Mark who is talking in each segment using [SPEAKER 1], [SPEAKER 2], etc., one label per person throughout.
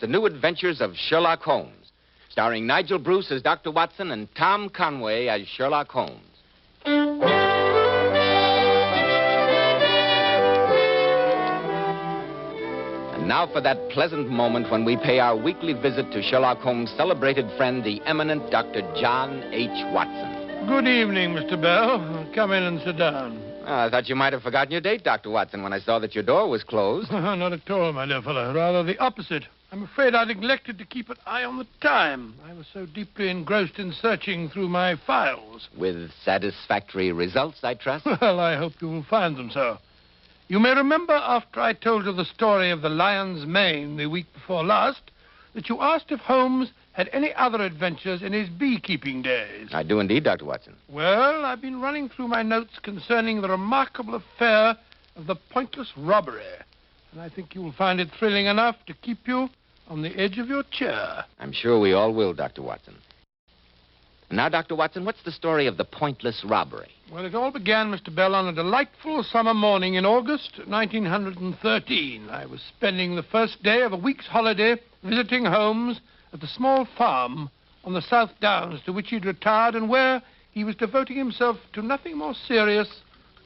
[SPEAKER 1] The New Adventures of Sherlock Holmes, starring Nigel Bruce as Dr. Watson and Tom Conway as Sherlock Holmes. And now for that pleasant moment when we pay our weekly visit to Sherlock Holmes' celebrated friend, the eminent Dr. John H. Watson.
[SPEAKER 2] Good evening, Mr. Bell. Come in and sit down.
[SPEAKER 1] I thought you might have forgotten your date, Dr. Watson, when I saw that your door was closed.
[SPEAKER 2] Not at all, my dear fellow. Rather the opposite. I'm afraid I neglected to keep an eye on the time. I was so deeply engrossed in searching through my files.
[SPEAKER 1] With satisfactory results, I trust?
[SPEAKER 2] Well, I hope you will find them so. You may remember after I told you the story of the lion's mane the week before last, that you asked if Holmes had any other adventures in his beekeeping days.
[SPEAKER 1] I do indeed, Dr. Watson.
[SPEAKER 2] Well, I've been running through my notes concerning the remarkable affair of the pointless robbery. And I think you will find it thrilling enough to keep you on the edge of your chair.
[SPEAKER 1] I'm sure we all will, Dr. Watson. Now, Dr. Watson, what's the story of the pointless robbery?
[SPEAKER 2] Well, it all began, Mr. Bell, on a delightful summer morning in August 1913. I was spending the first day of a week's holiday visiting Holmes at the small farm on the South Downs to which he'd retired and where he was devoting himself to nothing more serious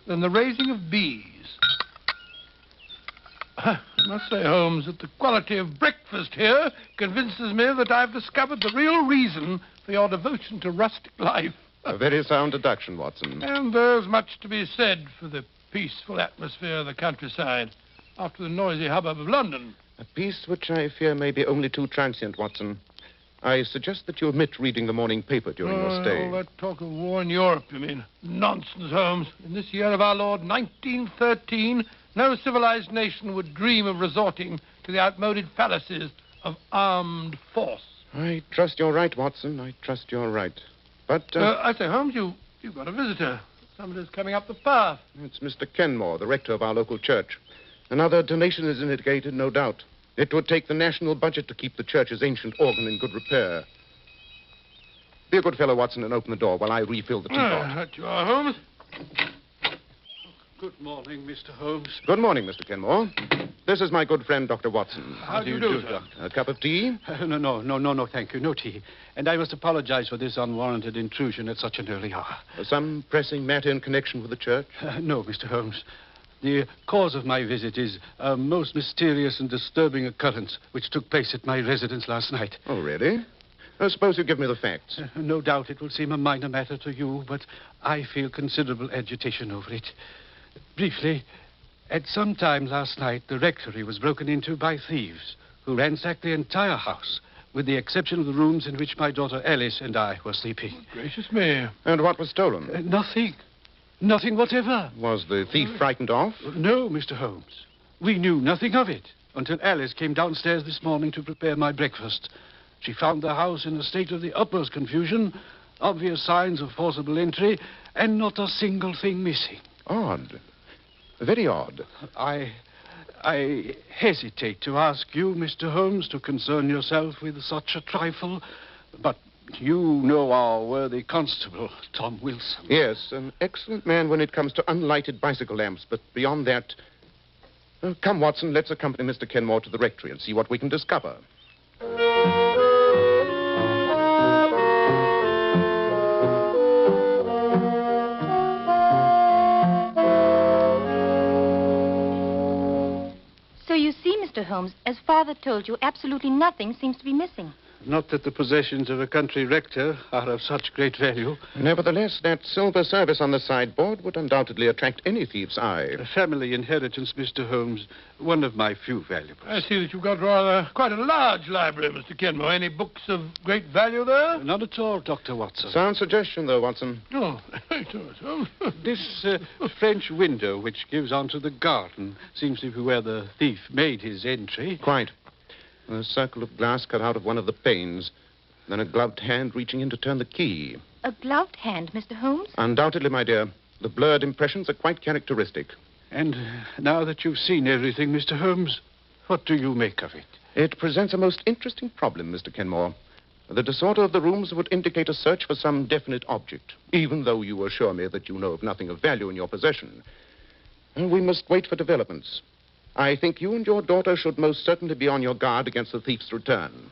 [SPEAKER 2] than the raising of bees. I must say, Holmes, that the quality of breakfast here convinces me that I've discovered the real reason for your devotion to rustic life.
[SPEAKER 3] A very sound deduction, Watson.
[SPEAKER 2] And there's much to be said for the peaceful atmosphere of the countryside after the noisy hubbub of London.
[SPEAKER 3] A peace which I fear may be only too transient, Watson. I suggest that you omit reading the morning paper during your stay.
[SPEAKER 2] All that talk of war in Europe, you mean? Nonsense, Holmes. In this year of our Lord, 1913, no civilized nation would dream of resorting to the outmoded fallacies of armed force.
[SPEAKER 3] I trust you're right, Watson. I trust you're right. But,
[SPEAKER 2] I say, Holmes, you've got a visitor. Somebody's coming up the path.
[SPEAKER 3] It's Mr. Kenmore, the rector of our local church. Another donation is indicated, no doubt. It would take the national budget to keep the church's ancient organ in good repair. Be a good fellow, Watson, and open the door while I refill the teapot.
[SPEAKER 2] That you are, Holmes.
[SPEAKER 4] Good morning, Mr. Holmes.
[SPEAKER 3] Good morning, Mr. Kenmore. This is my good friend, Dr. Watson.
[SPEAKER 2] How do you do, sir?
[SPEAKER 3] A cup of tea?
[SPEAKER 4] No, thank you. No tea. And I must apologize for this unwarranted intrusion at such an early hour.
[SPEAKER 3] Some pressing matter in connection with the church?
[SPEAKER 4] No, Mr. Holmes. The cause of my visit is a most mysterious and disturbing occurrence which took place at my residence last night.
[SPEAKER 3] Oh, really? Suppose you give me the facts.
[SPEAKER 4] No doubt it will seem a minor matter to you, but I feel considerable agitation over it. Briefly, at some time last night, the rectory was broken into by thieves who ransacked the entire house, with the exception of the rooms in which my daughter Alice and I were sleeping.
[SPEAKER 2] Oh, gracious me.
[SPEAKER 3] And what was stolen?
[SPEAKER 4] Nothing. Nothing whatever.
[SPEAKER 3] Was the thief frightened off?
[SPEAKER 4] No, Mr. Holmes. We knew nothing of it until Alice came downstairs this morning to prepare my breakfast. She found the house in a state of the utmost confusion, obvious signs of forcible entry, and not a single thing missing.
[SPEAKER 3] Odd. Very odd.
[SPEAKER 4] I hesitate to ask you, Mr. Holmes, to concern yourself with such a trifle, but you know our worthy constable, Tom Wilson.
[SPEAKER 3] Yes, an excellent man when it comes to unlighted bicycle lamps, but beyond that... come, Watson, let's accompany Mr. Kenmore to the rectory and see what we can discover.
[SPEAKER 5] So you see, Mr. Holmes, as Father told you, absolutely nothing seems to be missing.
[SPEAKER 4] Not that the possessions of a country rector are of such great value.
[SPEAKER 3] Nevertheless, that silver service on the sideboard would undoubtedly attract any thief's eye.
[SPEAKER 4] A family inheritance, Mr. Holmes. One of my few valuables.
[SPEAKER 2] I see that you've got quite a large library, Mr. Kenmore. Any books of great value there?
[SPEAKER 4] Not at all, Dr. Watson.
[SPEAKER 3] Sound suggestion, though, Watson.
[SPEAKER 2] Oh, thanks, Holmes.
[SPEAKER 4] This French window, which gives onto the garden, seems to be where the thief made his entry.
[SPEAKER 3] Quite. A circle of glass cut out of one of the panes. Then a gloved hand reaching in to turn the key.
[SPEAKER 5] A gloved hand, Mr. Holmes?
[SPEAKER 3] Undoubtedly, my dear. The blurred impressions are quite characteristic.
[SPEAKER 4] And now that you've seen everything, Mr. Holmes, what do you make of it?
[SPEAKER 3] It presents a most interesting problem, Mr. Kenmore. The disorder of the rooms would indicate a search for some definite object, even though you assure me that you know of nothing of value in your possession. We must wait for developments. I think you and your daughter should most certainly be on your guard against the thief's return.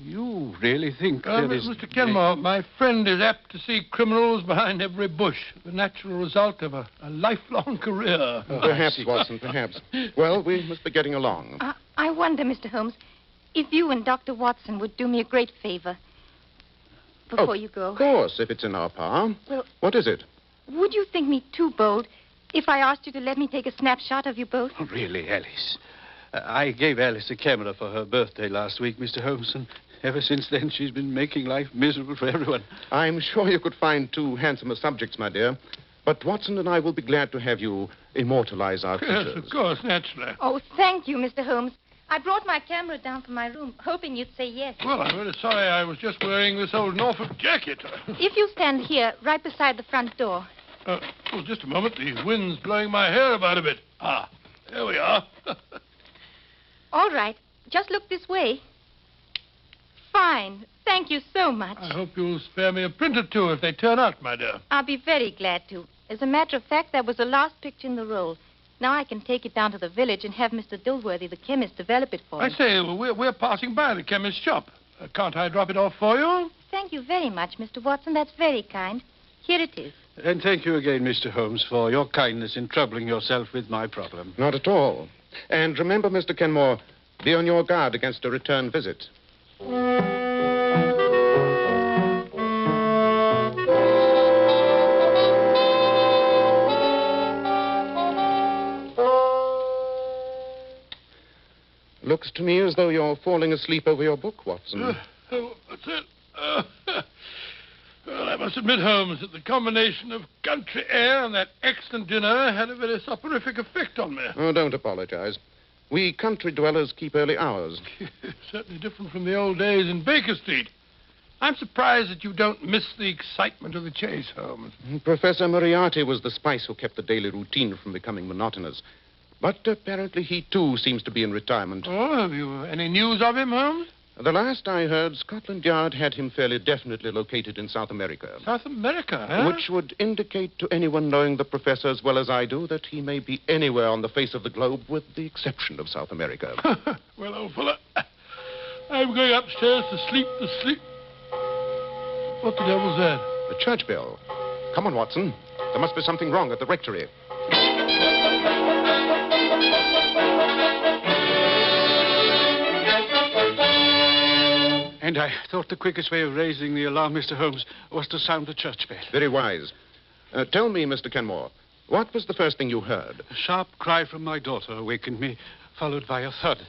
[SPEAKER 4] You really think there is...
[SPEAKER 2] Mr. Kenmore, my friend is apt to see criminals behind every bush, the natural result of a lifelong career.
[SPEAKER 3] Perhaps, Watson, perhaps. Well, we must be getting along.
[SPEAKER 5] I wonder, Mr. Holmes, if you and Dr. Watson would do me a great favor before you go.
[SPEAKER 3] Of course, if it's in our power.
[SPEAKER 5] Well,
[SPEAKER 3] what is it?
[SPEAKER 5] Would you think me too bold if I asked you to let me take a snapshot of you both?
[SPEAKER 4] Oh, really, Alice? I gave Alice a camera for her birthday last week, Mr. Holmes, and ever since then she's been making life miserable for everyone.
[SPEAKER 3] I'm sure you could find two handsomer subjects, my dear. But Watson and I will be glad to have you immortalize our features.
[SPEAKER 2] Yes, of course, naturally.
[SPEAKER 5] Oh, thank you, Mr. Holmes. I brought my camera down from my room, hoping you'd say yes.
[SPEAKER 2] Well, I'm very sorry. I was just wearing this old Norfolk jacket.
[SPEAKER 5] If you stand here, right beside the front door.
[SPEAKER 2] Well, just a moment. The wind's blowing my hair about a bit. There we are.
[SPEAKER 5] All right. Just look this way. Fine. Thank you so much.
[SPEAKER 2] I hope you'll spare me a print or two if they turn out, my dear.
[SPEAKER 5] I'll be very glad to. As a matter of fact, that was the last picture in the roll. Now I can take it down to the village and have Mr. Dilworthy, the chemist, develop it for me.
[SPEAKER 2] I say, we're passing by the chemist's shop. Can't I drop it off for you?
[SPEAKER 5] Thank you very much, Mr. Watson. That's very kind. Here it is.
[SPEAKER 4] And thank you again, Mr. Holmes, for your kindness in troubling yourself with my problem.
[SPEAKER 3] Not at all. And remember, Mr. Kenmore, be on your guard against a return visit. Looks to me as though you're falling asleep over your book, Watson.
[SPEAKER 2] What's it? Well, I must admit, Holmes, that the combination of country air and that excellent dinner had a very soporific effect on me.
[SPEAKER 3] Oh, don't apologize. We country dwellers keep early hours.
[SPEAKER 2] Certainly different from the old days in Baker Street. I'm surprised that you don't miss the excitement of the chase, Holmes.
[SPEAKER 3] Professor Moriarty was the spice who kept the daily routine from becoming monotonous. But apparently he, too, seems to be in retirement.
[SPEAKER 2] Oh, have you any news of him, Holmes?
[SPEAKER 3] The last I heard, Scotland Yard had him fairly definitely located in South America.
[SPEAKER 2] South America, huh?
[SPEAKER 3] Which would indicate to anyone knowing the professor as well as I do that he may be anywhere on the face of the globe with the exception of South America.
[SPEAKER 2] Well, old fella, I'm going upstairs to sleep. What the devil's that?
[SPEAKER 3] The church bell. Come on, Watson. There must be something wrong at the rectory.
[SPEAKER 4] And I thought the quickest way of raising the alarm, Mr. Holmes, was to sound the church bell.
[SPEAKER 3] Very wise. Tell me, Mr. Kenmore, what was the first thing you heard?
[SPEAKER 4] A sharp cry from my daughter awakened me, followed by a thud.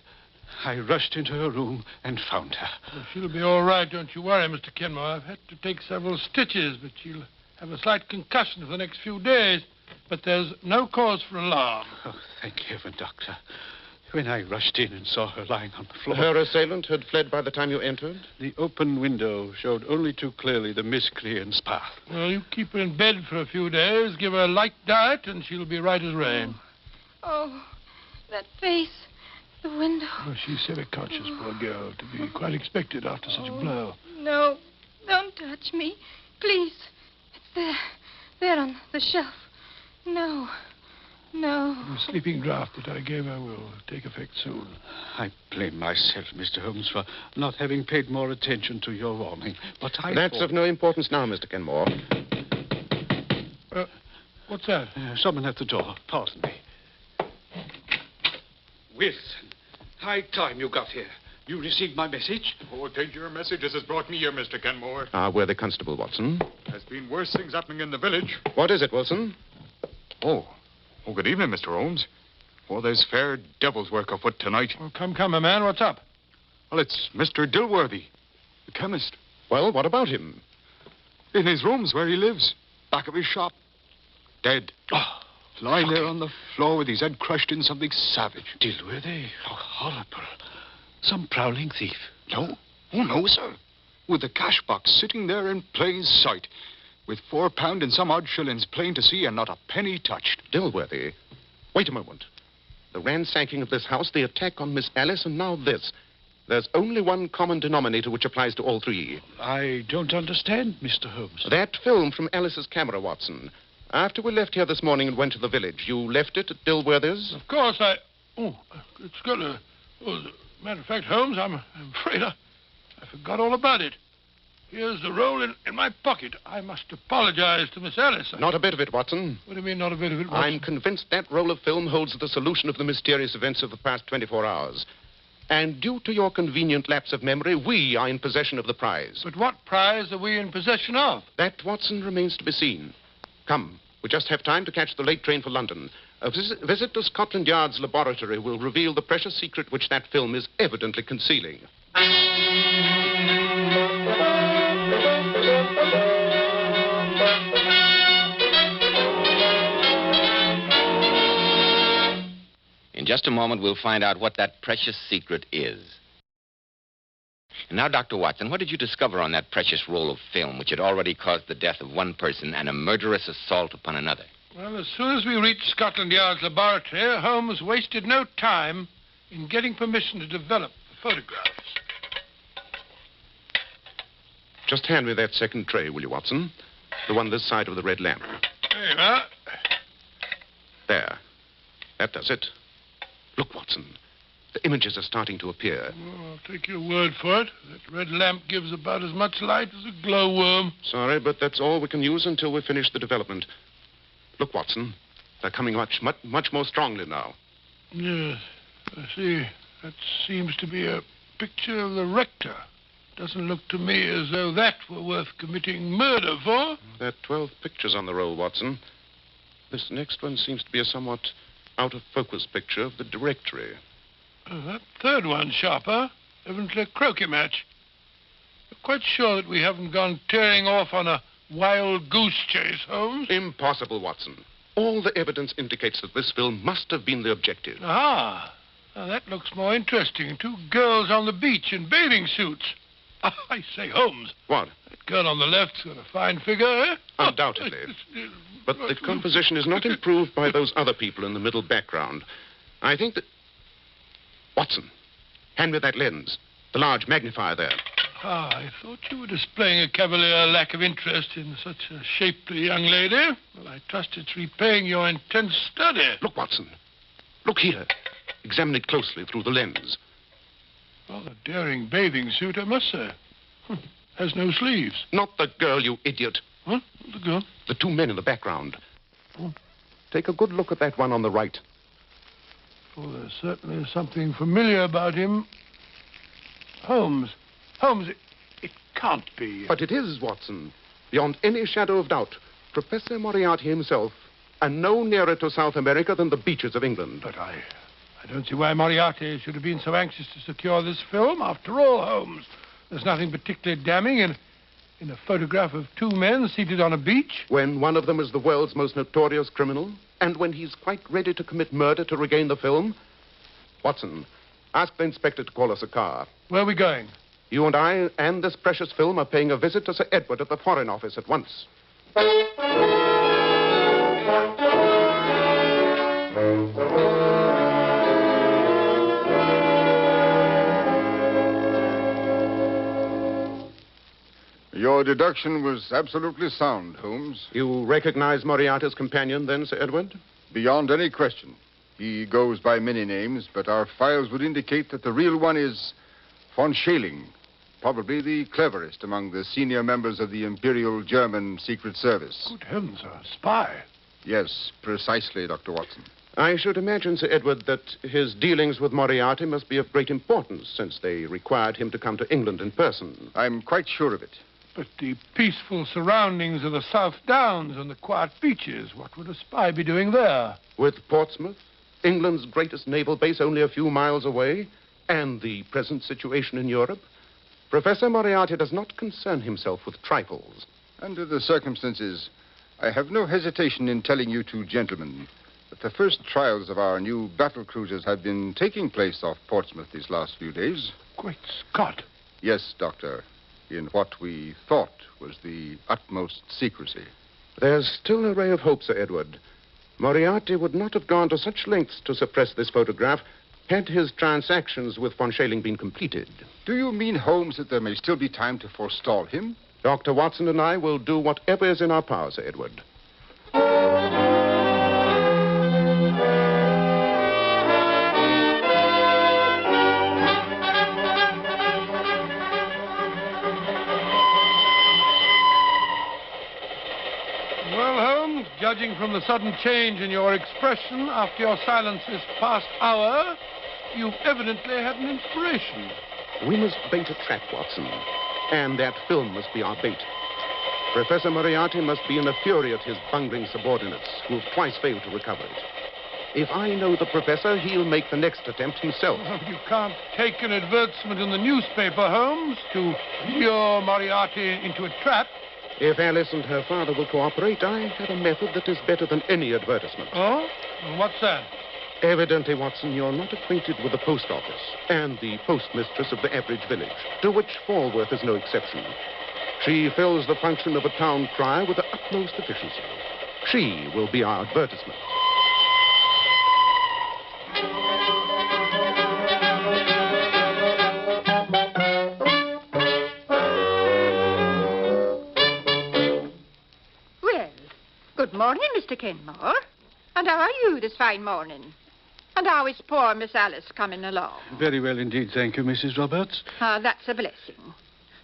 [SPEAKER 4] I rushed into her room and found her.
[SPEAKER 2] Well, she'll be all right, don't you worry, Mr. Kenmore. I've had to take several stitches, but she'll have a slight concussion for the next few days. But there's no cause for alarm.
[SPEAKER 4] Oh, thank heaven, Doctor. When I rushed in and saw her lying on the floor...
[SPEAKER 3] Her assailant had fled by the time you entered?
[SPEAKER 4] The open window showed only too clearly the miscreant's path.
[SPEAKER 2] Well, you keep her in bed for a few days, give her a light diet, and she'll be right as rain.
[SPEAKER 5] Oh, that face, the window.
[SPEAKER 2] Oh, she's semi-conscious, poor girl, to be quite expected after such a blow.
[SPEAKER 5] No, don't touch me. Please. It's there on the shelf. No.
[SPEAKER 2] The sleeping draught that I gave her will take effect soon.
[SPEAKER 4] I blame myself, Mr. Holmes, for not having paid more attention to your warning. But
[SPEAKER 3] That's of no importance now, Mr. Kenmore.
[SPEAKER 2] What's that?
[SPEAKER 4] Someone at the door. Pardon me. Wilson, high time you got here. You received my message?
[SPEAKER 6] Oh, take your message as has brought me here, Mr. Kenmore.
[SPEAKER 3] Worthy Constable, Watson.
[SPEAKER 6] There's been worse things happening in the village.
[SPEAKER 3] What is it, Wilson?
[SPEAKER 6] Oh, good evening, Mr. Holmes. Oh, there's fair devil's work afoot tonight.
[SPEAKER 2] Oh, come, my man. What's up?
[SPEAKER 6] Well, it's Mr. Dilworthy, the chemist.
[SPEAKER 3] Well, what about him?
[SPEAKER 6] In his rooms where he lives, back of his shop. Dead. Lying there on the floor with his head crushed in something savage.
[SPEAKER 4] Dilworthy? How horrible. Some prowling thief.
[SPEAKER 6] No. Oh, no, sir. With the cash box sitting there in plain sight. With £4 and some odd shillings plain to see and not a penny touched.
[SPEAKER 3] Dilworthy. Wait a moment. The ransacking of this house, the attack on Miss Alice, and now this. There's only one common denominator which applies to all three.
[SPEAKER 4] I don't understand, Mr. Holmes.
[SPEAKER 3] That film from Alice's camera, Watson. After we left here this morning and went to the village, you left it at Dilworthy's?
[SPEAKER 2] Of course, Oh, it's got a... Oh, matter of fact, Holmes, I'm afraid I forgot all about it. Here's the roll in my pocket. I must apologize to Miss Alice.
[SPEAKER 3] Not a bit of it, Watson.
[SPEAKER 2] What do you mean, not a bit of it, Watson?
[SPEAKER 3] I'm convinced that roll of film holds the solution of the mysterious events of the past 24 hours. And due to your convenient lapse of memory, we are in possession of the prize.
[SPEAKER 2] But what prize are we in possession of?
[SPEAKER 3] That, Watson, remains to be seen. Come, we just have time to catch the late train for London. A visit to Scotland Yard's laboratory will reveal the precious secret which that film is evidently concealing.
[SPEAKER 1] In just a moment, we'll find out what that precious secret is. And now, Dr. Watson, what did you discover on that precious roll of film which had already caused the death of one person and a murderous assault upon another?
[SPEAKER 2] Well, as soon as we reached Scotland Yard's laboratory, Holmes wasted no time in getting permission to develop the photographs.
[SPEAKER 3] Just hand me that second tray, will you, Watson? The one this side of the red lamp.
[SPEAKER 2] There you are.
[SPEAKER 3] There. That does it. Look, Watson. The images are starting to appear.
[SPEAKER 2] Oh, I'll take your word for it. That red lamp gives about as much light as a glowworm.
[SPEAKER 3] Sorry, but that's all we can use until we finish the development. Look, Watson. They're coming much more strongly now.
[SPEAKER 2] Yes, I see. That seems to be a picture of the rector. Doesn't look to me as though that were worth committing murder for.
[SPEAKER 3] There are 12 pictures on the roll, Watson. This next one seems to be a somewhat out-of-focus picture of the directory.
[SPEAKER 2] That third one, sharper. Evidently a croquet match. You're quite sure that we haven't gone tearing off on a wild goose chase, Holmes?
[SPEAKER 3] Impossible, Watson. All the evidence indicates that this film must have been the objective.
[SPEAKER 2] Ah, now that looks more interesting. Two girls on the beach in bathing suits. I say, Holmes.
[SPEAKER 3] What?
[SPEAKER 2] That girl on the left's got a fine figure, eh?
[SPEAKER 3] Undoubtedly. But the composition is not improved by those other people in the middle background. I think that... Watson, hand me that lens. The large magnifier there.
[SPEAKER 2] Ah, I thought you were displaying a cavalier lack of interest in such a shapely young lady. Well, I trust it's repaying your intense study.
[SPEAKER 3] Look, Watson. Look here. Examine it closely through the lens.
[SPEAKER 2] Well, a daring bathing suit, I must say. Has no sleeves.
[SPEAKER 3] Not the girl, you idiot.
[SPEAKER 2] Huh? The girl?
[SPEAKER 3] The two men in the background.
[SPEAKER 2] Oh.
[SPEAKER 3] Take a good look at that one on the right.
[SPEAKER 2] Oh, there's certainly something familiar about him. Holmes, it can't be.
[SPEAKER 3] But it is, Watson. Beyond any shadow of doubt. Professor Moriarty himself. And no nearer to South America than the beaches of England.
[SPEAKER 2] But I don't see why Moriarty should have been so anxious to secure this film. After all, Holmes, there's nothing particularly damning in a photograph of two men seated on a beach.
[SPEAKER 3] When one of them is the world's most notorious criminal, and when he's quite ready to commit murder to regain the film. Watson, ask the inspector to call us a car.
[SPEAKER 2] Where are we going?
[SPEAKER 3] You and I and this precious film are paying a visit to Sir Edward at the Foreign Office at once.
[SPEAKER 7] Your deduction was absolutely sound, Holmes.
[SPEAKER 3] You recognize Moriarty's companion, then, Sir Edward?
[SPEAKER 7] Beyond any question. He goes by many names, but our files would indicate that the real one is von Schäling, probably the cleverest among the senior members of the Imperial German Secret Service.
[SPEAKER 2] Good heavens, a spy.
[SPEAKER 7] Yes, precisely, Dr. Watson.
[SPEAKER 3] I should imagine, Sir Edward, that his dealings with Moriarty must be of great importance, since they required him to come to England in person.
[SPEAKER 7] I'm quite sure of it.
[SPEAKER 2] But the peaceful surroundings of the South Downs and the quiet beaches, what would a spy be doing there?
[SPEAKER 3] With Portsmouth, England's greatest naval base only a few miles away, and the present situation in Europe, Professor Moriarty does not concern himself with trifles.
[SPEAKER 7] Under the circumstances, I have no hesitation in telling you two gentlemen that the first trials of our new battle cruisers have been taking place off Portsmouth these last few days.
[SPEAKER 2] Great Scott.
[SPEAKER 7] Yes, Doctor. In what we thought was the utmost secrecy.
[SPEAKER 3] There's still a ray of hope, Sir Edward. Moriarty would not have gone to such lengths to suppress this photograph had his transactions with von Schäling been completed.
[SPEAKER 7] Do you mean, Holmes, that there may still be time to forestall him?
[SPEAKER 3] Dr. Watson and I will do whatever is in our power, Sir Edward.
[SPEAKER 2] judging from the sudden change in your expression after your silence this past hour, you've evidently had an inspiration.
[SPEAKER 3] We must bait a trap, Watson. And that film must be our bait. Professor Moriarty must be in a fury at his bungling subordinates, who've twice failed to recover it. If I know the professor, he'll make the next attempt himself.
[SPEAKER 2] Well, you can't take an advertisement in the newspaper, Holmes, to lure Moriarty into a trap.
[SPEAKER 3] If Alice and her father will cooperate, I have a method that is better than any advertisement.
[SPEAKER 2] Oh? What's that?
[SPEAKER 3] Evidently, Watson, you're not acquainted with the post office and the postmistress of the average village, to which Falworth is no exception. She fills the function of a town crier with the utmost efficiency. She will be our advertisement.
[SPEAKER 8] Well, good morning, Mr. Kenmore. And how are you this fine morning? And how is poor Miss Alice coming along?
[SPEAKER 4] Very well indeed, thank you, Mrs. Roberts.
[SPEAKER 8] Ah, that's a blessing.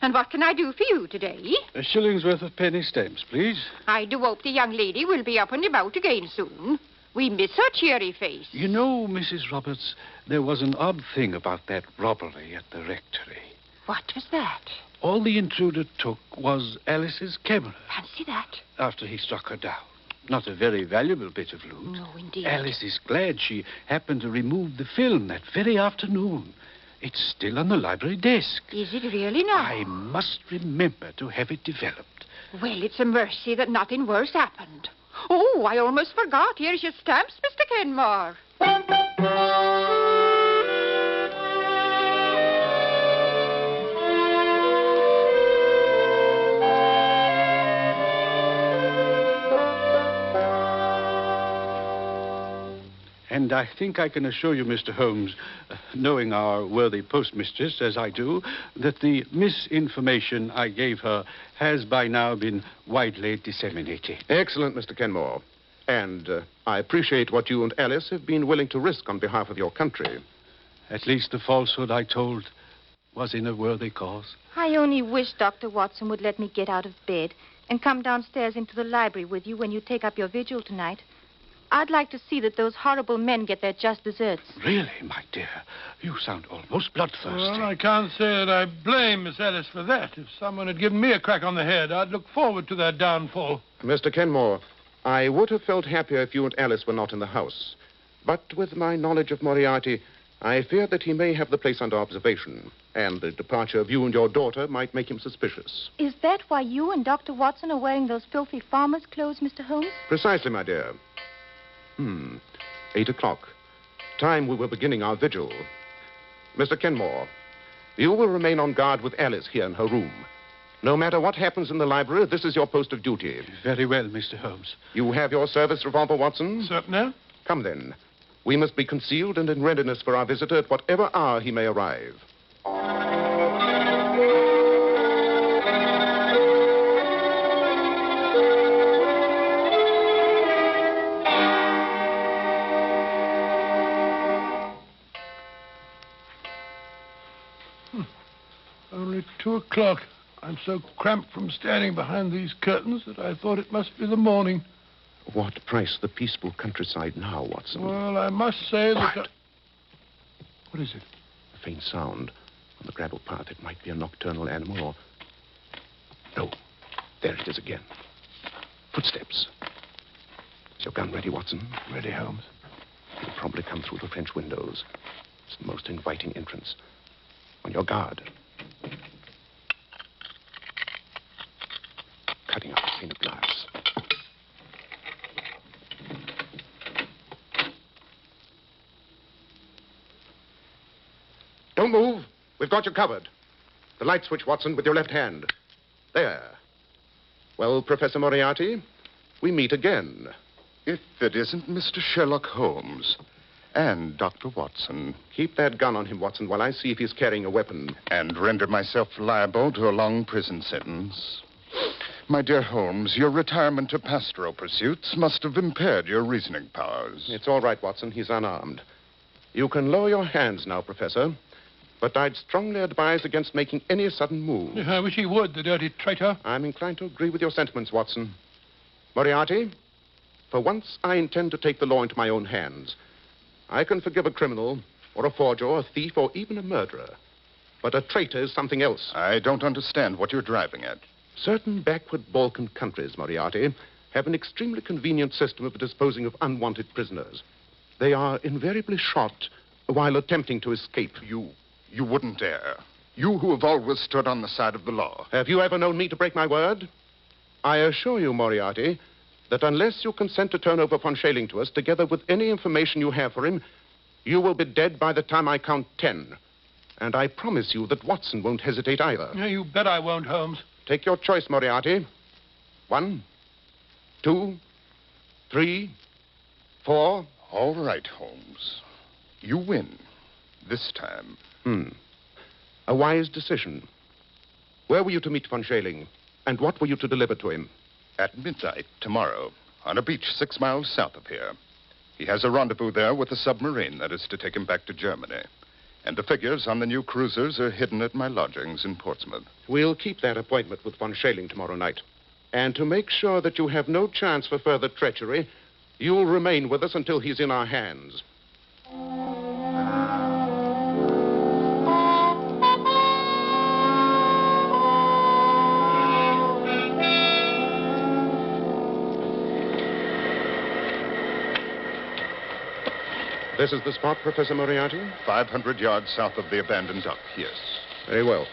[SPEAKER 8] And what can I do for you today?
[SPEAKER 4] A shilling's worth of penny stamps, please.
[SPEAKER 8] I do hope the young lady will be up and about again soon. We miss her cheery face.
[SPEAKER 4] You know, Mrs. Roberts, there was an odd thing about that robbery at the rectory.
[SPEAKER 8] What was that?
[SPEAKER 4] All the intruder took was Alice's camera
[SPEAKER 8] Fancy that.
[SPEAKER 4] after he struck her down. Not a very valuable bit of loot.
[SPEAKER 8] No, indeed.
[SPEAKER 4] Alice is glad she happened to remove the film that very afternoon. It's still on the library desk.
[SPEAKER 8] Is it really now?
[SPEAKER 4] I must remember to have it developed.
[SPEAKER 8] Well, it's a mercy that nothing worse happened. Oh, I almost forgot. Here's your stamps, Mr. Kenmore.
[SPEAKER 4] And I think I can assure you, Mr. Holmes, knowing our worthy postmistress as I do, that the misinformation I gave her has by now been widely disseminated.
[SPEAKER 3] Excellent, Mr. Kenmore. And I appreciate what you and Alice have been willing to risk on behalf of your country.
[SPEAKER 4] At least the falsehood I told was in a worthy cause.
[SPEAKER 5] I only wish Dr. Watson would let me get out of bed and come downstairs into the library with you when you take up your vigil tonight. I'd like to see that those horrible men get their just deserts.
[SPEAKER 4] Really, my dear, you sound almost bloodthirsty.
[SPEAKER 2] Well, I can't say that I blame Miss Alice for that. If someone had given me a crack on the head, I'd look forward to their downfall.
[SPEAKER 3] Mr. Kenmore, I would have felt happier if you and Alice were not in the house. But with my knowledge of Moriarty, I fear that he may have the place under observation, and the departure of you and your daughter might make him suspicious.
[SPEAKER 5] Is that why you and Dr. Watson are wearing those filthy farmer's clothes, Mr. Holmes?
[SPEAKER 3] Precisely, my dear. 8 o'clock. Time we were beginning our vigil. Mr. Kenmore, you will remain on guard with Alice here in her room. No matter what happens in the library, this is your post of duty.
[SPEAKER 4] Very well, Mr. Holmes.
[SPEAKER 3] You have your service revolver, Watson?
[SPEAKER 2] Certainly.
[SPEAKER 3] Come then. We must be concealed and in readiness for our visitor at whatever hour he may arrive.
[SPEAKER 2] Only 2 o'clock. I'm so cramped from standing behind these curtains that I thought it must be the morning.
[SPEAKER 3] What price the peaceful countryside now, Watson?
[SPEAKER 2] Well, I must say that...
[SPEAKER 3] Quiet.
[SPEAKER 2] What is it?
[SPEAKER 3] A faint sound on the gravel path. It might be a nocturnal animal or... No. There it is again. Footsteps. Is your gun ready, Watson?
[SPEAKER 2] Ready, Holmes.
[SPEAKER 3] He'll probably come through the French windows. It's the most inviting entrance. On your guard. Cutting up a pane of glass. Don't move. We've got you covered. The light switch, Watson, with your left hand. There. Well, Professor Moriarty, we meet again.
[SPEAKER 7] If it isn't Mr. Sherlock Holmes and Dr. Watson,
[SPEAKER 3] Keep that gun on him, Watson, while I see if he's carrying a weapon.
[SPEAKER 7] and render myself liable to a long prison sentence. My dear Holmes, your retirement to pastoral pursuits must have impaired your reasoning powers.
[SPEAKER 3] It's all right, Watson. He's unarmed. You can lower your hands now, Professor. But I'd strongly advise against making any sudden move.
[SPEAKER 2] I wish he would, the dirty traitor.
[SPEAKER 3] I'm inclined to agree with your sentiments, Watson. Moriarty, For once, I intend to take the law into my own hands. I can forgive a criminal, or a forger, or a thief, or even a murderer. But a traitor is something else.
[SPEAKER 7] I don't understand what you're driving at.
[SPEAKER 3] Certain backward Balkan countries, Moriarty, have an extremely convenient system of disposing of unwanted prisoners. They are invariably shot while attempting to escape.
[SPEAKER 7] You wouldn't dare. You who have always stood on the side of the law.
[SPEAKER 3] Have you ever known me to break my word? I assure you, Moriarty, that unless you consent to turn over von Schailing to us, together with any information you have for him, you will be dead by the time I count 10. And I promise you that Watson won't hesitate either.
[SPEAKER 2] Yeah, you bet I won't, Holmes.
[SPEAKER 3] Take your choice, Moriarty. 1, 2, 3, 4.
[SPEAKER 7] All right, Holmes. You win. This time.
[SPEAKER 3] A wise decision. Where were you to meet von Schailing? And what were you to deliver to him?
[SPEAKER 7] At midnight tomorrow, on a beach 6 miles south of here. He has a rendezvous there with a submarine that is to take him back to Germany. And the figures on the new cruisers are hidden at my lodgings in Portsmouth.
[SPEAKER 3] We'll keep that appointment with von Schailing tomorrow night. And to make sure that you have no chance for further treachery, you'll remain with us until he's in our hands. This is the spot, Professor Moriarty?
[SPEAKER 7] 500 yards south of the abandoned dock, yes.
[SPEAKER 3] Very well.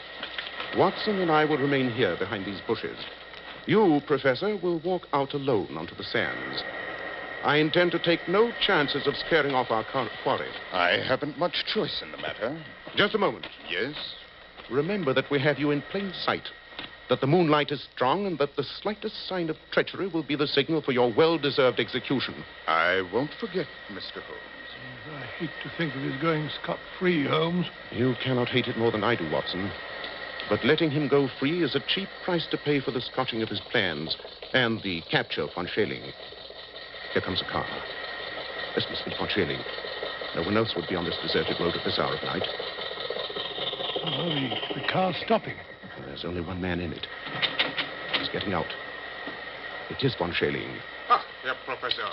[SPEAKER 3] Watson and I will remain here behind these bushes. You, Professor, will walk out alone onto the sands. I intend to take no chances of scaring off our quarry.
[SPEAKER 7] I haven't much choice in the matter.
[SPEAKER 3] Just a moment.
[SPEAKER 7] Yes?
[SPEAKER 3] Remember that we have you in plain sight, that the moonlight is strong, and that the slightest sign of treachery will be the signal for your well-deserved execution.
[SPEAKER 7] I won't forget, Mr. Holmes.
[SPEAKER 2] I hate to think of his going scot-free, Holmes.
[SPEAKER 3] You cannot hate it more than I do, Watson. But letting him go free is a cheap price to pay for the scotching of his plans and the capture of von Schailing. Here comes a car. This must be von Schailing. No one else would be on this deserted road at this hour of night.
[SPEAKER 2] Oh, the car's stopping.
[SPEAKER 3] There's only one man in it. He's getting out. It is von Schailing.
[SPEAKER 7] Ah, Herr Professor.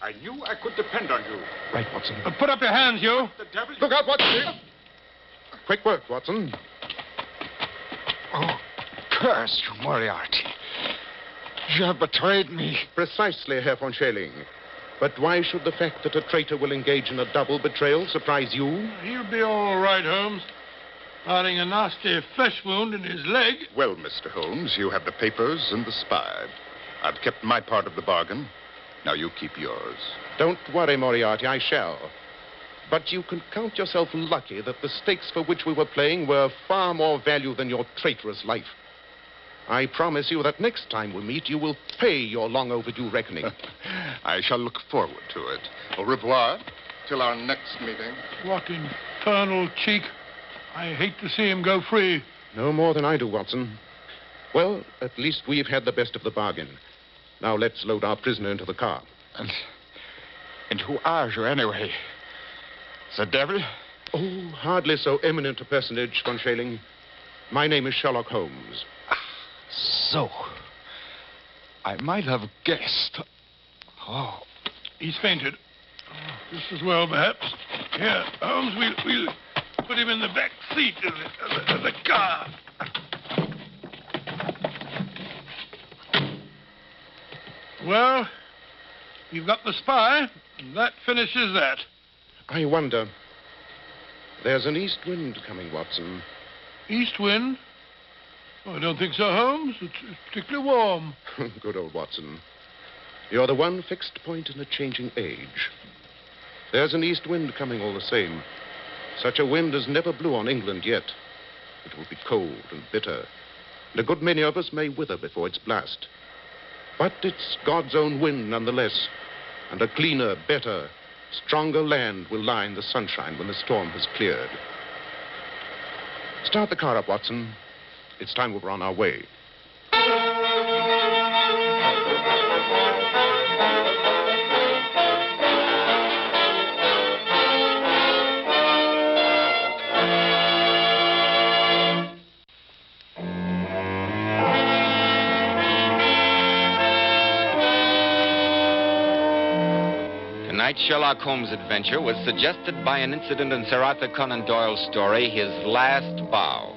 [SPEAKER 7] I knew I could depend on you.
[SPEAKER 3] Right, Watson.
[SPEAKER 2] Put up your hands, you.
[SPEAKER 7] The devil...
[SPEAKER 3] Look out, Watson! Quick work, Watson.
[SPEAKER 6] Oh, curse you, Moriarty. You have betrayed me.
[SPEAKER 3] Precisely, Herr von Schailing. But why should the fact that a traitor will engage in a double betrayal surprise you?
[SPEAKER 2] He'll be all right, Holmes. Barring a nasty flesh wound in his leg.
[SPEAKER 7] Well, Mr. Holmes, you have the papers and the spy. I've kept my part of the bargain. Now you keep yours.
[SPEAKER 3] Don't worry, Moriarty, I shall. But you can count yourself lucky that the stakes for which we were playing were of far more value than your traitorous life. I promise you that next time we meet, you will pay your long overdue reckoning.
[SPEAKER 7] I shall look forward to it. Au revoir. Till our next meeting.
[SPEAKER 2] What infernal cheek. I hate to see him go free.
[SPEAKER 3] No more than I do, Watson. Well, at least we've had the best of the bargain. Now let's load our prisoner into the car.
[SPEAKER 6] And who are you, anyway? The devil?
[SPEAKER 3] Oh, hardly so eminent a personage, von Schailing. My name is Sherlock Holmes.
[SPEAKER 6] So. I might have guessed. Oh.
[SPEAKER 2] He's fainted. Oh, just as well, perhaps. Here, Holmes, we'll put him in the back seat of the car. Well, you've got the spy, and that finishes that.
[SPEAKER 3] I wonder. There's an east wind coming, Watson.
[SPEAKER 2] East wind? Oh, I don't think so, Holmes. It's particularly warm.
[SPEAKER 3] Good old Watson. You're the one fixed point in a changing age. There's an east wind coming all the same. Such a wind has never blew on England yet. It will be cold and bitter, and a good many of us may wither before its blast. But it's God's own wind nonetheless, and a cleaner, better, stronger land will lie in the sunshine when the storm has cleared. Start the car up, Watson. It's time we were on our way.
[SPEAKER 1] Tonight's Sherlock Holmes adventure was suggested by an incident in Sir Arthur Conan Doyle's story, His Last Bow.